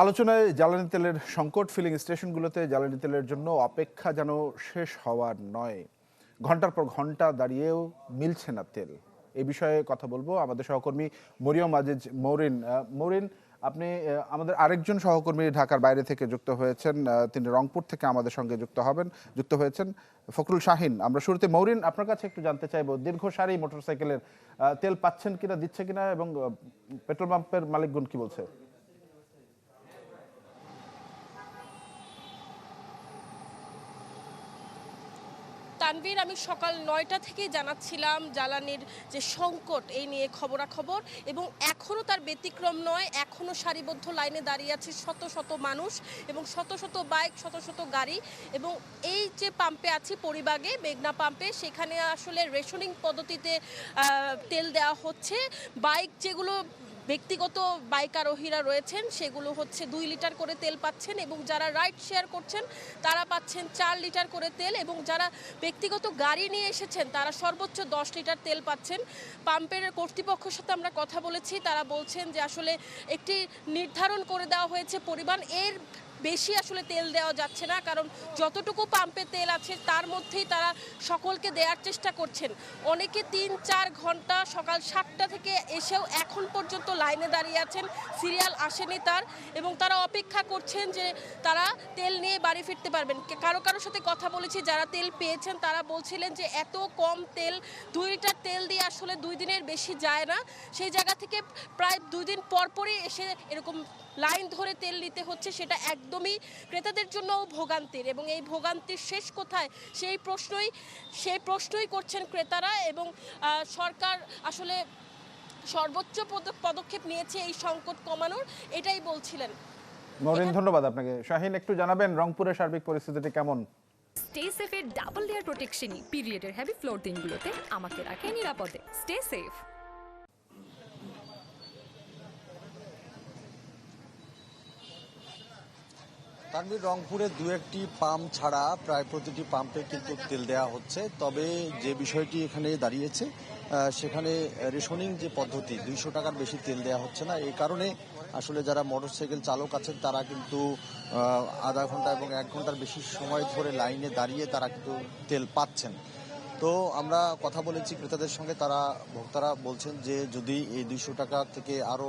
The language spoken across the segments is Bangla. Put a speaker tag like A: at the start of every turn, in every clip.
A: আলোচনায় জ্বালানি তেলের সংকট। ফিলিং স্টেশনগুলোতে জ্বালানি তেলের জন্য অপেক্ষা যেন শেষ হওয়ার নয়, ঘন্টার পর ঘন্টা দাঁড়িয়েও মিলছে না তেল। এই বিষয়ে কথা বলবো আমাদের সহকর্মী মরিয়ম আজিজ মৌরিন। মৌরিন, আপনি আমাদের আরেকজন সহকর্মী ঢাকার বাইরে থেকে যুক্ত হয়েছেন, তিনি রংপুর থেকে আমাদের সঙ্গে যুক্ত হয়েছেন ফখরুল শাহিন। আমরা শুরুতে মৌরিন আপনার কাছে একটু জানতে চাইবো, দীর্ঘ সারি মোটরসাইকেলের তেল পাচ্ছেন কিনা, দিচ্ছে কিনা, এবং পেট্রোল পাম্পের মালিকগণ কি বলছে?
B: তানভীর, আমি সকাল ৯টা থেকেই জানাচ্ছিলাম জ্বালানির যে সংকট এই নিয়ে খবরাখবর, এবং এখনও তার ব্যতিক্রম নয়। এখনও সারিবদ্ধ লাইনে দাঁড়িয়ে আছে শত শত মানুষ এবং শত শত বাইক, শত শত গাড়ি। এবং এই যে পাম্পে আছি পরিবাগে, মেঘনা পাম্পে, সেখানে আসলে রেশনিং পদ্ধতিতে তেল দেওয়া হচ্ছে। বাইক যেগুলো ব্যক্তিগত বাইক আরোহীরা রয়েছেন সেগুলো হচ্ছে 2 লিটার করে তেল পাচ্ছেন, এবং যারা রাইড শেয়ার করছেন তারা পাচ্ছেন 4 লিটার করে তেল, এবং যারা ব্যক্তিগত গাড়ি নিয়ে এসেছেন তারা সর্বোচ্চ 10 লিটার তেল পাচ্ছেন। পাম্পের কর্তৃপক্ষের সাথে আমরা কথা বলেছি, তারা বলছেন যে আসলে একটি নির্ধারণ করে দেওয়া হয়েছে পরিমাণ, এর বেশি আসলে তেল দেওয়া যাচ্ছে না, কারণ যতটুকু পাম্পে তেল আছে তার মধ্যেই তারা সকলকে দেওয়ার চেষ্টা করছেন। অনেকে 3-4 ঘন্টা সকাল 7টা থেকে এসেও এখন পর্যন্ত লাইনে দাঁড়িয়ে আছেন, সিরিয়াল আসেনি তার, এবং তারা অপেক্ষা করছেন যে তারা তেল নিয়ে বাড়ি ফিরতে পারবেন। কারো সাথে কথা বলেছি যারা তেল পেয়েছেন, তারা বলছিলেন যে এত কম তেল, 2 লিটার তেল দিয়ে আসলে 2 দিনের বেশি যায় না। সেই জায়গা থেকে প্রায় 2 দিন পরই এসে এরকম লাইন ধরে তেল নিতে হচ্ছে, সেটা একদমই ক্রেতাদের জন্য ভোগান্তির। এবং এই ভোগান্তির শেষ কোথায় সেই প্রশ্নই করছেন ক্রেতারা, এবং সরকার আসলে সর্বোচ্চ পদক্ষেপ নিয়েছে এই সংকট কমানোর, এটাই বলছিলেন।
A: মরিন, ধন্যবাদ আপনাকে। শাহিন, একটু জানাবেন রংপুরের সার্বিক পরিস্থিতিটি কেমন?
C: স্টে সেফের ডাবল লেয়ার প্রোটেকশনই পিরিয়ডের হেভি ফ্লোর দিনগুলোতে আমাকে রাখে নিরাপদে। Stay safe.
D: তানভীর, রংপুরে 2-1টি পাম্প ছাড়া প্রায় প্রতিটি পাম্পে কিন্তু তেল দেওয়া হচ্ছে। তবে যে বিষয়টি এখানে দাঁড়িয়েছে, সেখানে রেশনিং যে পদ্ধতি, 200 টাকার বেশি তেল দেওয়া হচ্ছে না। এই কারণে আসলে যারা মোটরসাইকেল চালক আছেন তারা কিন্তু আধা ঘন্টা এবং 1 ঘন্টার বেশি সময় ধরে লাইনে দাঁড়িয়ে তারা কিন্তু তেল পাচ্ছেন। তো আমরা কথা বলেছি ক্রেতাদের সঙ্গে, ভোক্তারা বলছেন যে যদি এই 200 টাকা থেকে আরও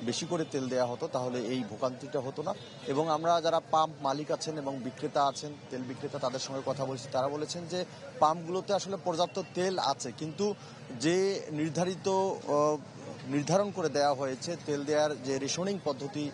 D: বেশি করে তেল দেওয়া হতো তাহলে এই ভোগান্তিটা হতো না। এবং আমরা যারা পাম্প মালিক আছেন এবং বিক্রেতা আছেন, তেল বিক্রেতা, তাদের সঙ্গে কথা বলেছি, তারা বলেছেন যে পাম্পগুলোতে আসলে পর্যাপ্ত তেল আছে, কিন্তু যে নির্ধারণ করে দেওয়া হয়েছে তেল দেওয়ার যে রেশনিং পদ্ধতি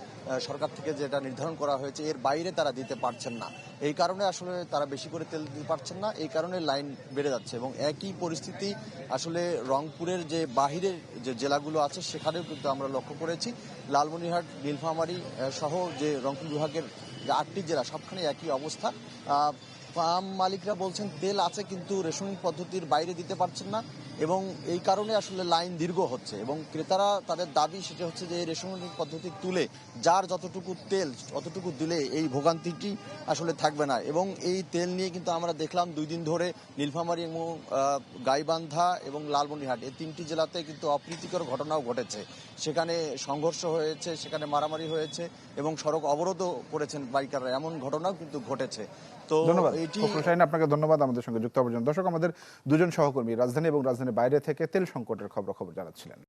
D: সরকার থেকে যেটা নির্ধারণ করা হয়েছে, এর বাইরে তারা দিতে পারছেন না। এই কারণে আসলে তারা বেশি করে তেল দিতে পারছেন না, এই কারণে লাইন বেড়ে যাচ্ছে। এবং একই পরিস্থিতি আসলে রংপুরের যে বাহিরের যে জেলাগুলো আছে সেখানেও কিন্তু আমরা লক্ষ্য করেছি। লালমনিরহাট, নীলফামারী সহ যে রংপুর বিভাগের যে 8টি জেলা, সবখানে একই অবস্থা। পাম্প মালিকরা বলছেন তেল আছে কিন্তু রেশনিং পদ্ধতির বাইরে দিতে পারছেন না, এবং এই কারণে আসলে লাইন দীর্ঘ হচ্ছে। এবং ক্রেতারা তাদের দাবি সেটা হচ্ছে যে এই রেশনিং পদ্ধতি তুলে যার যতটুকু তেল অতটুকু দিলে এই ভোগান্তিটি আসলে থাকবে না। এবং এই তেল নিয়ে কিন্তু আমরা দেখলাম 2 দিন ধরে নীলফামারী এবং গাইবান্ধা এবং লালমনিরহাট, এই 3টি জেলাতে কিন্তু অপ্রীতিকর ঘটনাও ঘটেছে। সেখানে সংঘর্ষ হয়েছে, সেখানে মারামারি হয়েছে এবং সড়ক অবরোধও করেছেন বাইকাররা, এমন ঘটনাও কিন্তু ঘটেছে। তো
A: ধন্যবাদ ফখরুল শাহিন, আপনাকে ধন্যবাদ আমাদের সঙ্গে যুক্ত হওয়ার জন্য। দর্শক, আমাদের দুজন সহকর্মী রাজধানী এবং রাজধানীর বাইরে থেকে তেল সংকটের খবর জানাচ্ছিলেন।